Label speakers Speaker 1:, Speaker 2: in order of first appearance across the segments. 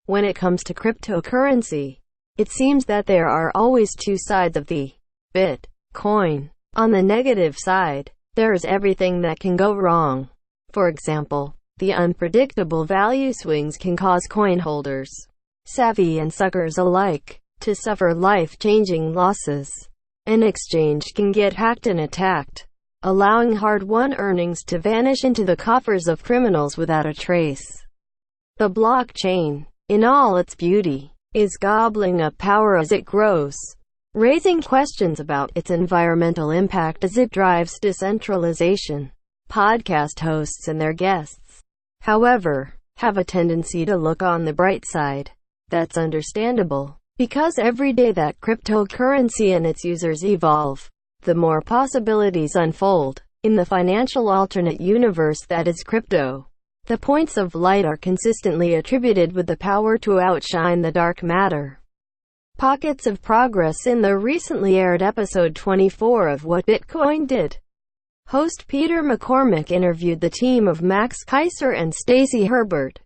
Speaker 1: When it comes to cryptocurrency, it seems that there are always two sides of the Bitcoin. On the negative side, there is everything that can go wrong. For example, the unpredictable value swings can cause coin holders, savvy and suckers alike, to suffer life-changing losses. An exchange can get hacked and attacked, allowing hard-won earnings to vanish into the coffers of criminals without a trace. The blockchain, in all its beauty, is gobbling up power as it grows, raising questions about its environmental impact as it drives decentralization. Podcast hosts and their guests, however, have a tendency to look on the bright side. That's understandable, because every day that cryptocurrency and its users evolve, the more possibilities unfold. In the financial alternate universe that is crypto, the points of light are consistently attributed with the power to outshine the dark matter. Pockets of progress. In the recently aired episode 24 of What Bitcoin Did, host Peter McCormack interviewed the team of Keiser and Stacy Herbert,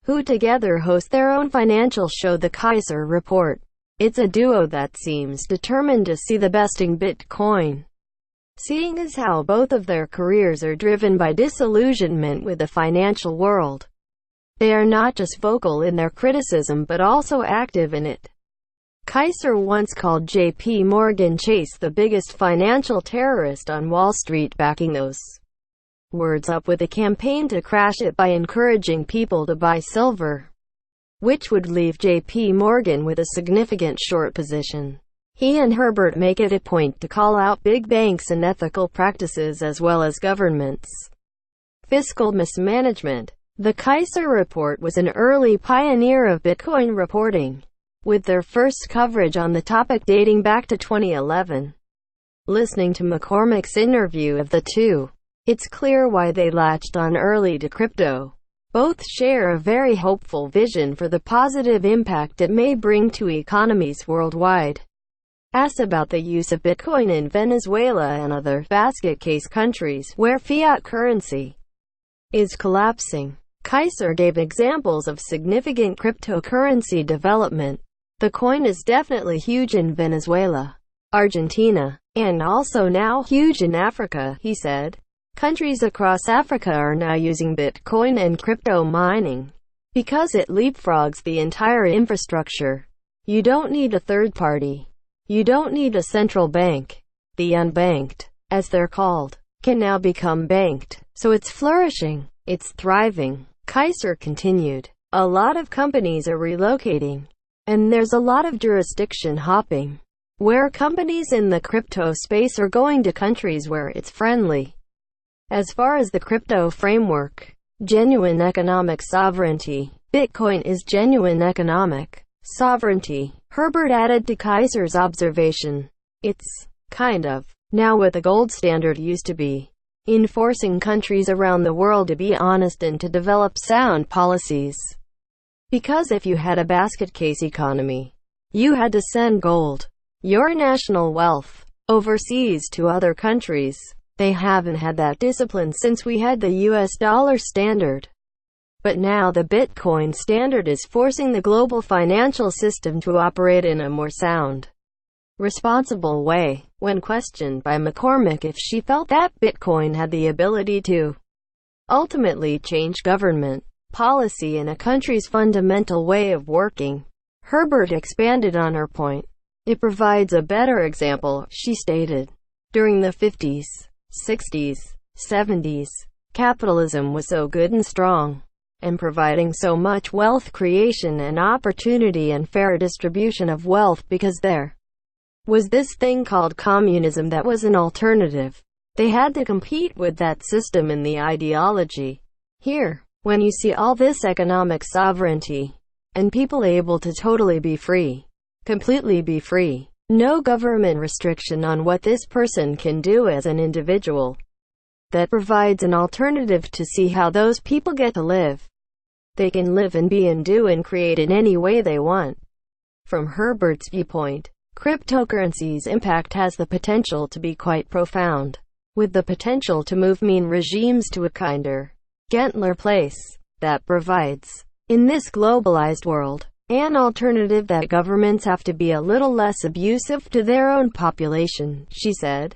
Speaker 1: who together host their own financial show, the Keiser Report. It's a duo that seems determined to see the best in Bitcoin, seeing as how both of their careers are driven by disillusionment with the financial world. They are not just vocal in their criticism but also active in it. Keiser once called J.P. Morgan Chase the biggest financial terrorist on Wall Street, backing those words up with a campaign to crash it by encouraging people to buy silver, which would leave J.P. Morgan with a significant short position. He and Herbert make it a point to call out big banks and ethical practices as well as governments' fiscal mismanagement. The Keiser Report was an early pioneer of Bitcoin reporting, with their first coverage on the topic dating back to 2011. Listening to McCormack's interview of the two, it's clear why they latched on early to crypto. Both share a very hopeful vision for the positive impact it may bring to economies worldwide. Asked about the use of Bitcoin in Venezuela and other basket case countries where fiat currency is collapsing, Keiser gave examples of significant cryptocurrency development. The coin is definitely huge in Venezuela, Argentina, and also now huge in Africa, he said. Countries across Africa are now using Bitcoin and crypto mining because it leapfrogs the entire infrastructure. You don't need a third party. You don't need a central bank. The unbanked, as they're called, can now become banked. So it's flourishing. It's thriving. Keiser continued. A lot of companies are relocating, and there's a lot of jurisdiction hopping, where companies in the crypto space are going to countries where it's friendly. As far as the crypto framework, genuine economic sovereignty, Bitcoin is genuine economic sovereignty. Herbert added to Keiser's observation, it's kind of now what the gold standard used to be, in forcing countries around the world to be honest and to develop sound policies. Because if you had a basket case economy, you had to send gold, your national wealth, overseas to other countries. They haven't had that discipline since we had the US dollar standard. But now the Bitcoin standard is forcing the global financial system to operate in a more sound, responsible way. When questioned by McCormack if she felt that Bitcoin had the ability to ultimately change government policy in a country's fundamental way of working, Herbert expanded on her point. It provides a better example, she stated. During the 50s, 60s, 70s, capitalism was so good and strong, and providing so much wealth creation and opportunity and fair distribution of wealth because there was this thing called communism that was an alternative. They had to compete with that system in the ideology. Here, when you see all this economic sovereignty, and people able to totally be free, completely be free, no government restriction on what this person can do as an individual, that provides an alternative to see how those people get to live. They can live and be and do and create in any way they want. From Herbert's viewpoint, cryptocurrency's impact has the potential to be quite profound, with the potential to move mean regimes to a kinder, gentler place that provides In this globalized world, an alternative that governments have to be a little less abusive to their own population, she said.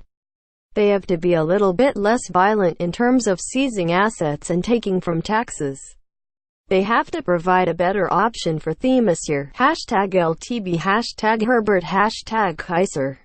Speaker 1: They have to be a little bit less violent in terms of seizing assets and taking from taxes. They have to provide a better option for the monsieur. #LTB #Herbert #Keiser